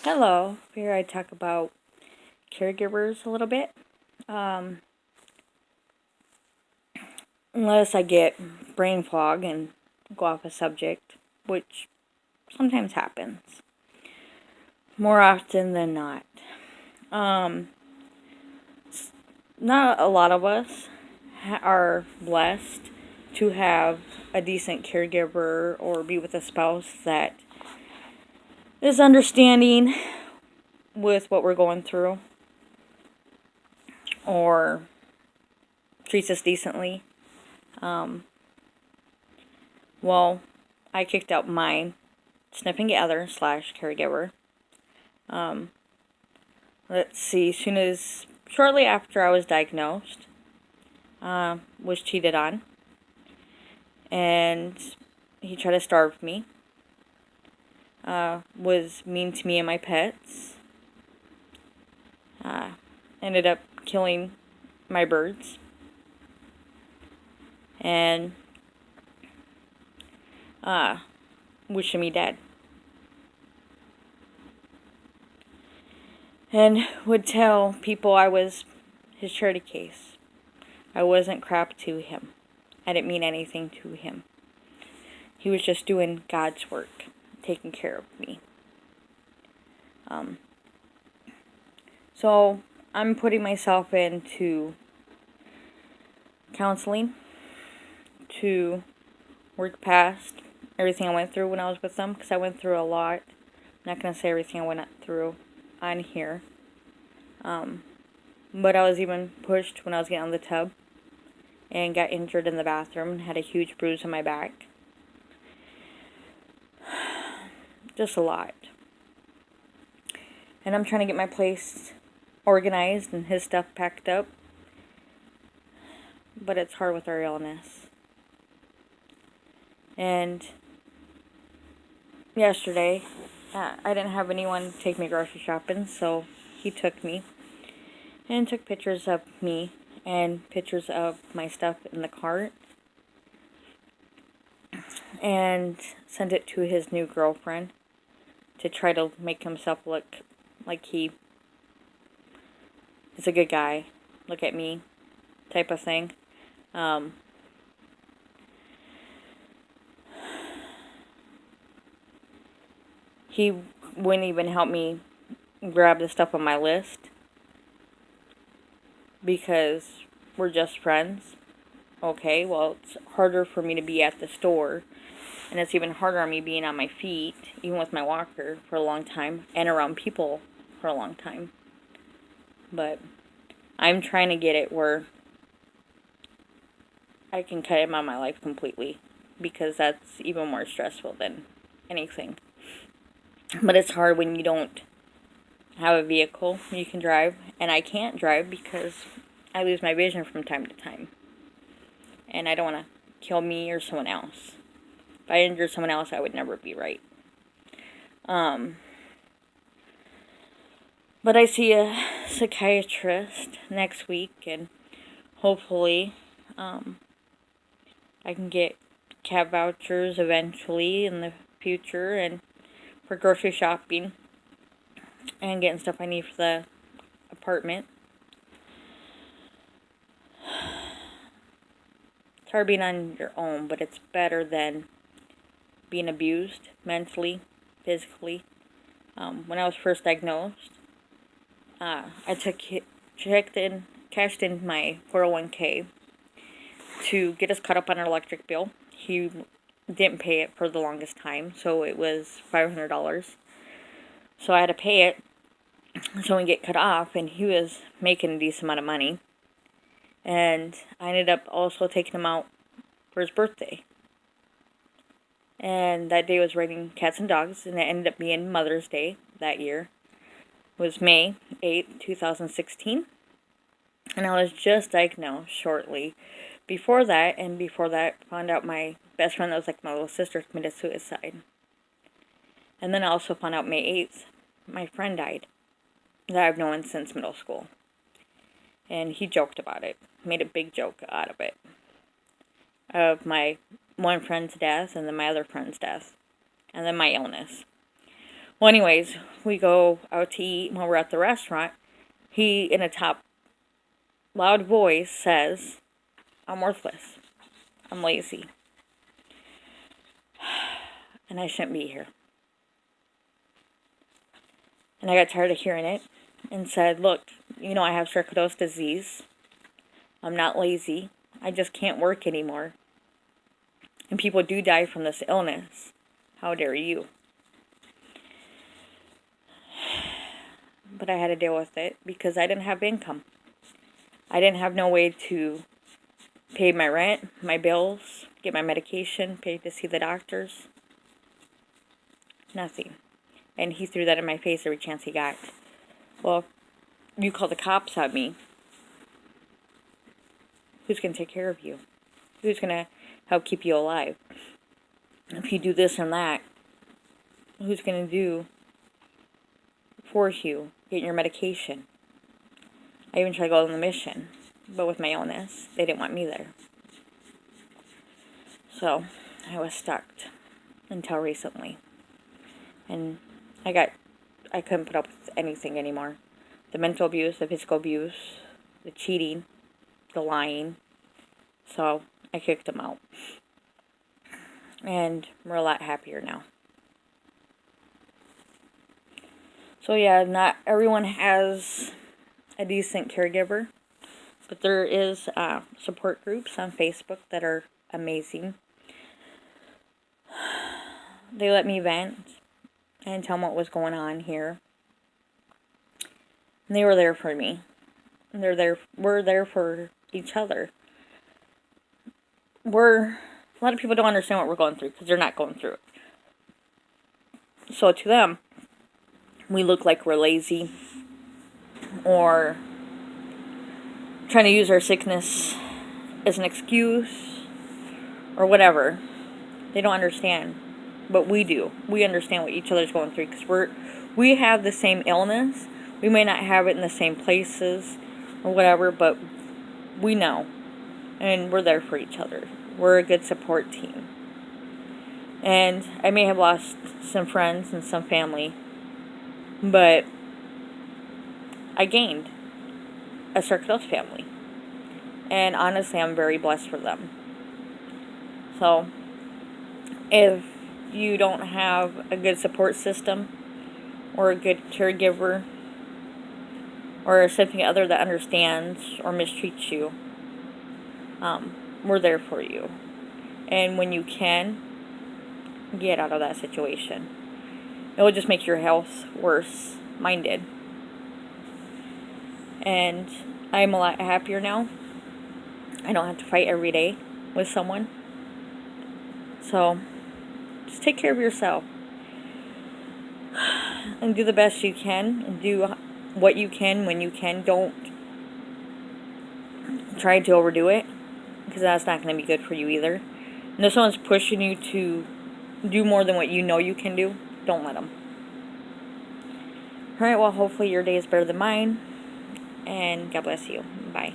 Hello, here I talk about caregivers a little bit. Unless I get brain fog and go off a subject, which sometimes happens. More often than not. Not a lot of us are blessed to have a decent caregiver or be with a spouse that is understanding with what we're going through or treats us decently. Well, I kicked out mine sniffing gather / caregiver. Let's see, shortly after I was diagnosed, was cheated on, and he tried to starve me, was mean to me and my pets, ended up killing my birds, and wishing me dead. And would tell people I was his charity case. I wasn't crap to him. I didn't mean anything to him. He was just doing God's work, taking care of me. So I'm putting myself into counseling to work past everything I went through when I was with them, because I went through a lot. I'm not going to say everything I went through on here. But I was even pushed when I was getting on the tub and got injured in the bathroom and had a huge bruise on my back. Just a lot. And I'm trying to get my place organized and his stuff packed up. But it's hard with our illness. And yesterday, I didn't have anyone take me grocery shopping, so he took me and took pictures of me and pictures of my stuff in the cart and sent it to his new girlfriend to try to make himself look like he is a good guy. Look at me, type of thing. He wouldn't even help me grab the stuff on my list because we're just friends. Okay, well, it's harder for me to be at the store, and it's even harder on me being on my feet, even with my walker, for a long time, and around people for a long time. But I'm trying to get it where I can cut him out of my life completely, because that's even more stressful than anything. But it's hard when you don't have a vehicle you can drive, and I can't drive because I lose my vision from time to time. And I don't want to kill me or someone else. If I injured someone else, I would never be right. But I see a psychiatrist next week, and hopefully I can get cab vouchers eventually in the future and for grocery shopping and getting stuff I need for the apartment. It's hard being on your own, but it's better than being abused mentally, physically. When I was first diagnosed, I cashed in my 401k to get us caught up on our electric bill. He didn't pay it for the longest time, so it was $500. So I had to pay it so we get cut off, and he was making a decent amount of money. And I ended up also taking him out for his birthday. And that day was raining cats and dogs, and it ended up being Mother's Day that year. It was May 8th, 2016. And I was just diagnosed shortly before that, found out my best friend that was like my little sister committed suicide. And then I also found out May 8th, my friend died that I've known since middle school. And he joked about it, made a big joke out of it, of my one friend's death and then my other friend's death, and then my illness. Well, anyways, we go out to eat when we're at the restaurant, he, in a top loud voice, says, I'm worthless. I'm lazy. And I shouldn't be here. And I got tired of hearing it and said, look, I have sarcoidosis disease. I'm not lazy. I just can't work anymore. And people do die from this illness. How dare you? But I had to deal with it because I didn't have income. I didn't have no way to pay my rent, my bills, get my medication, pay to see the doctors. Nothing. And he threw that in my face every chance he got. Well, you call the cops on me. Who's going to take care of you? Who's going to help keep you alive? If you do this and that, who's going to do for you? Get your medication. I even tried to go on the mission, but with my illness, they didn't want me there. So, I was stuck until recently. And I couldn't put up with anything anymore. The mental abuse, the physical abuse, the cheating, the lying. So, I kicked them out. And we're a lot happier now. So yeah, not everyone has a decent caregiver, but there is support groups on Facebook that are amazing. They let me vent and tell them what was going on here. And they were there for me. And we're there for each other. A lot of people don't understand what we're going through because they're not going through it. So to them, we look like we're lazy or trying to use our sickness as an excuse or whatever. They don't understand, but we do. We understand what each other's going through because we have the same illness. We may not have it in the same places or whatever, but we know, and we're there for each other. We're a good support team. And I may have lost some friends and some family, but I gained a sarcoidosis family. And honestly, I'm very blessed for them. So, if you don't have a good support system or a good caregiver or something other that understands or mistreats you, we're there for you. And when you can, get out of that situation. It will just make your health worse. Mine did. And I'm a lot happier now. I don't have to fight every day with someone. So, just take care of yourself. And do the best you can. And do what you can when you can. Don't try to overdo it, because that's not going to be good for you either. And if someone's pushing you to do more than what you know you can do, don't let them. Alright, well, hopefully your day is better than mine. And God bless you. Bye.